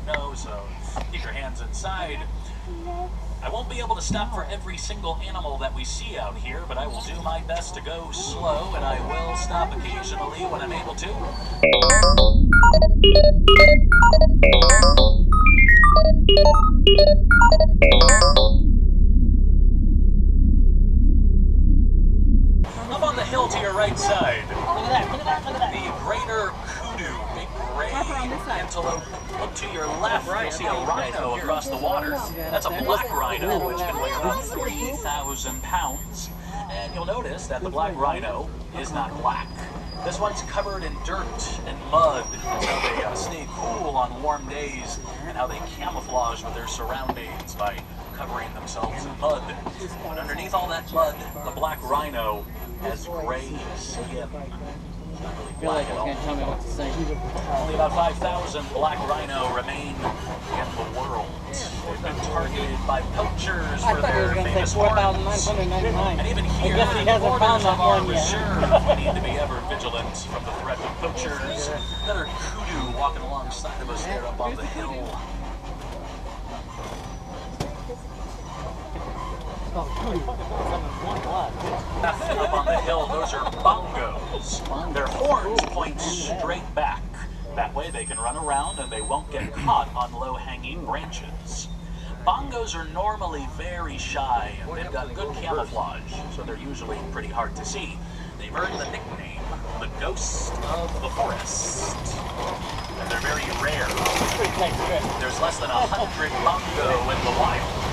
know, so keep your hands inside. I won't be able to stop for every single animal that we see out here, but I will do my best to go slow, and I will stop occasionally when I'm able to. Up on the hill to your right side. Look at that, look at that, look at that. The greater kudu, big gray antelope. Look to your left, you'll see a rhino across the water. That's a black rhino, which can weigh about 3,000 pounds. And you'll notice that the black rhino is not black. This one's covered in dirt and mud. That's how they stay cool on warm days, and how they camouflage with their surroundings by covering themselves in mud. But underneath all that mud, the black rhino has gray skin. Not really black at all. Can't tell me what to say. Only about 5,000 black rhino remain in the world. They've been targeted by poachers for their famous horns. And even here, on the borders of our reserve, we need to be ever vigilant from the threat of poachers. Another kudu walking alongside of us there up on the hill. Up on the hill, those are bongos. Their horns point straight back. That way they can run around and they won't get caught on low-hanging branches. Bongos are normally very shy and they've got good camouflage, so they're usually pretty hard to see. They've earned the nickname, the ghost of the forest. And they're very rare. There's less than 100 bongo in the wild.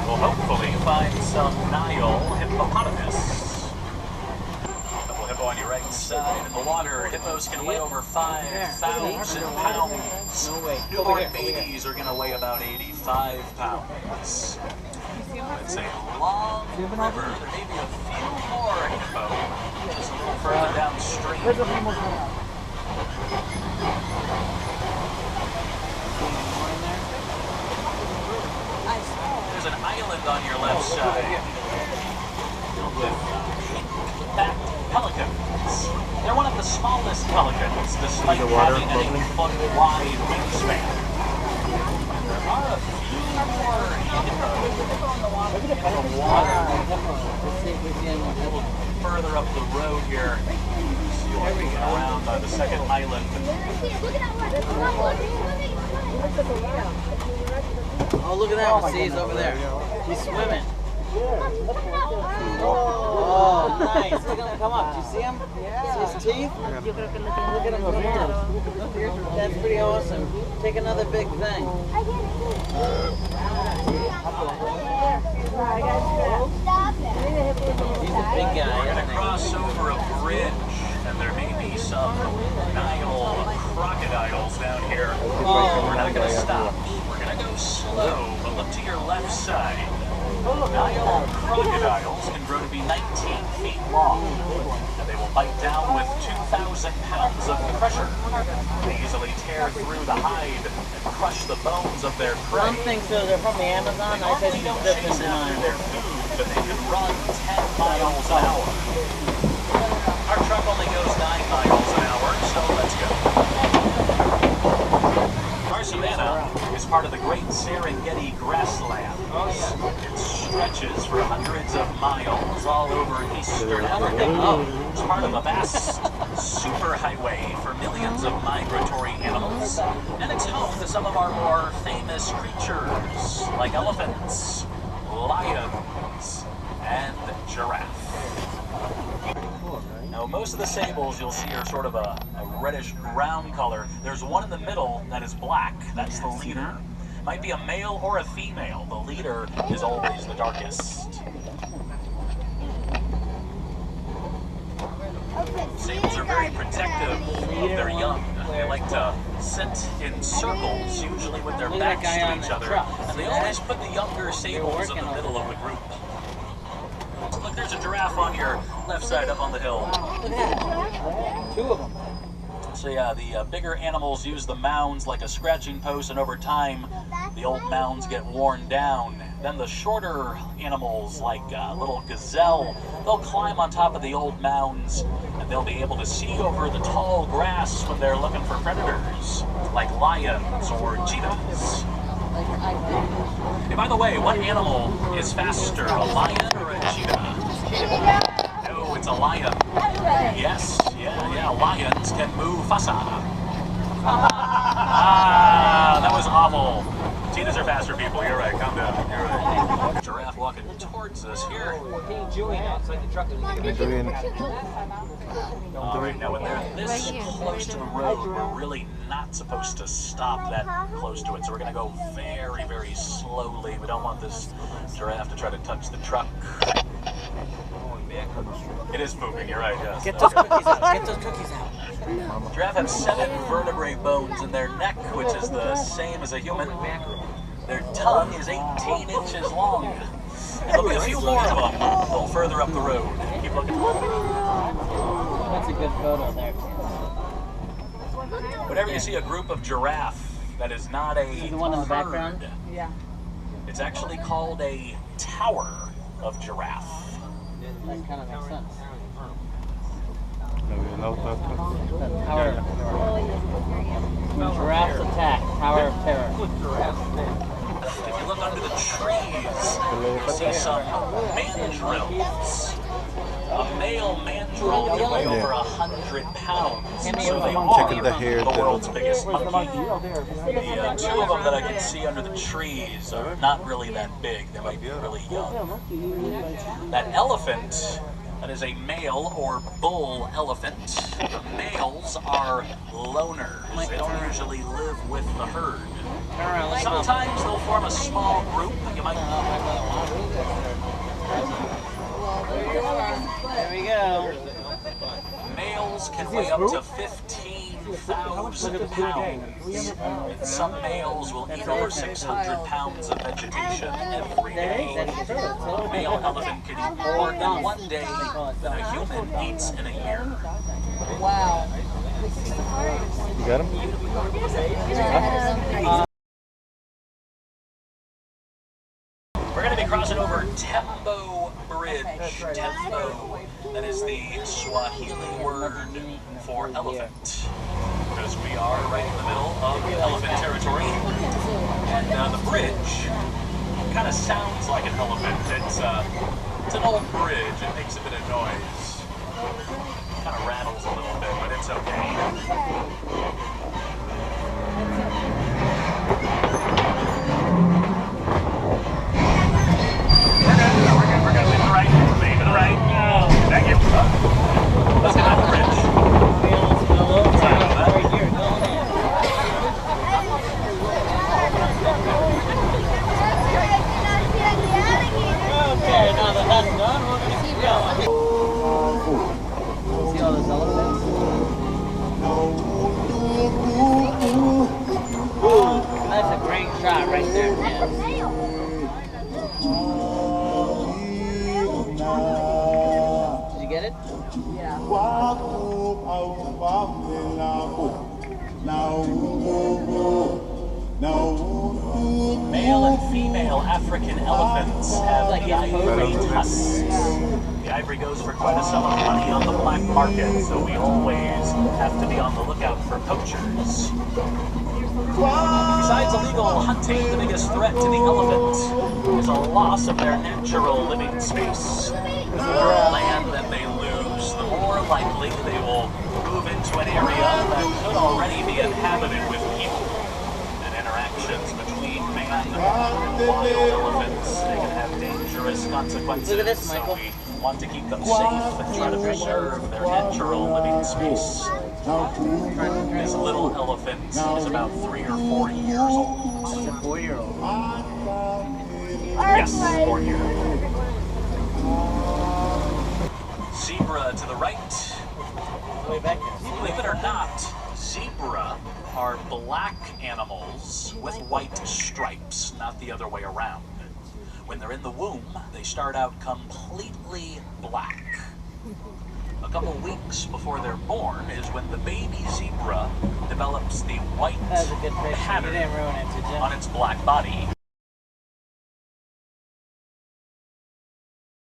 We'll hopefully find some Nile hippopotamus. Double hippo on your right side in the water. Hippos can weigh over 5,000 pounds. Newborn babies are going to weigh about 85 pounds. It's a long river. There may be a few more hippo just a little further downstream. There's an island on your left side with pink-backed pelicans. They're one of the smallest pelicans, despite having an 8-foot-wide wingspan. There are a few more hippos in the water. A little further up the road here. See you looking around by the second island. Oh, look at that one. See, he's over there. He's swimming. Oh, nice. Look at him come up. Do you see him? See his teeth? Look at him come up. That's pretty awesome. Take another big thing. He's a big guy. We're going to cross over a bridge, and there may be some Nile crocodiles down here. We're not going to stop. We're going to go slow, but look to your left side. Nile crocodiles can grow to be 19 feet long, and they will bite down with 2,000 pounds of pressure. They easily tear through the hide and crush the bones of their prey. Some think so. They're from the Amazon. I said They don't chase after their food, but they can run 10 miles an hour. Our truck only goes 9 miles an hour, so let's go. Our savanna is part of the Great Serengeti grasslands. It stretches for hundreds of miles all over eastern Africa. It's part of a vast superhighway for millions of migratory animals, and it's home to some of our more famous creatures, like elephants, lions, and giraffe. Now, most of the sables you'll see are sort of a reddish-brown color. There's one in the middle that is black. That's the leader. Might be a male or a female. The leader is always the darkest. Sables are very protective of their young. They like to sit in circles, usually with their backs to each other. And they always put the younger sables in the middle of the group. Look, there's a giraffe on your left side up on the hill. Look at that. 2 of them. So yeah, the bigger animals use the mounds like a scratching post, and over time, the old mounds get worn down. Then the shorter animals, like little gazelle, they'll climb on top of the old mounds, and they'll be able to see over the tall grass when they're looking for predators, like lions or cheetahs. Hey, by the way, what animal is faster, a lion or a cheetah? No, it's a lion. Yes, yeah, lions can move faster. That was awful. Cheetahs are faster, people. You're right. Calm down. You're right. Giraffe walking towards us here. All right, now when they're this close to the road, we're really not supposed to stop that close to it. So we're going to go very, very slowly. We don't want this giraffe to try to touch the truck. It is moving, you're right, yes. Get those cookies out. Get those cookies out. Giraffe have 7 vertebrae bones in their neck, which is the same as a human. Their tongue is 18 inches long. And there'll be a few more of them a little further up the road. Keep looking. That's a good photo there. Whenever you see a group of giraffe that is not a the one in the background? herd, Yeah. it's actually called a tower of giraffe. That kind of makes sense. Tower Tower of Terror. Giraffes attack. Tower of Terror. If you look under the trees, you'll see some mandrills. A male mandrill can weigh over 100 pounds. So they are Checking the hair. the world's biggest monkey. The 2 of them that I can see under the trees are not really that big. They might be really young. That elephant, that is a male or bull elephant. The males are loners. They don't usually live with the herd. Sometimes they'll form a small group. You might. There we go. Males can weigh up to 15,000 pounds. And some males will eat over 600 pounds of vegetation every day. A male elephant can eat more in one day than a human eats in a year. Wow. You got him? We're going to be crossing over Tembo Bridge. Tembo, that is the Swahili word for elephant. Because we are right in the middle of elephant territory. And the bridge kind of sounds like an elephant. It's an old bridge. It makes a bit of noise. Kind of rattles a little bit, but it's okay. We're good. Leave it right. Leave it right. Thank you. Let's get on the bridge. Sorry about that. Okay, now that that's done, we're going to keep going. See all those elephants? That's a great shot right there, man. Did you get it? Yeah. Male and female African elephants have the ivory tusks. The ivory goes for quite a sum of money on the black market, so we always have to be on the lookout for poachers. Besides illegal hunting, the biggest threat to the elephant is a loss of their natural living space. The more land that they lose, the more likely they will move into an area that could already be inhabited with people. And interactions between man and wild elephants, they can have dangerous consequences. Look at this, Michael. So we want to keep them safe and try to preserve their natural living space. This little elephant is about 3 or 4 years old. It's a 4-year-old. Yes, 4 years. Zebra to the right. Way back there. Believe it or not, zebra are black animals with white stripes, not the other way around. When they're in the womb, they start out completely black. A couple weeks before they're born is when the baby zebra develops the white That's a good picture. You pattern didn't ruin it, did you? on its black body.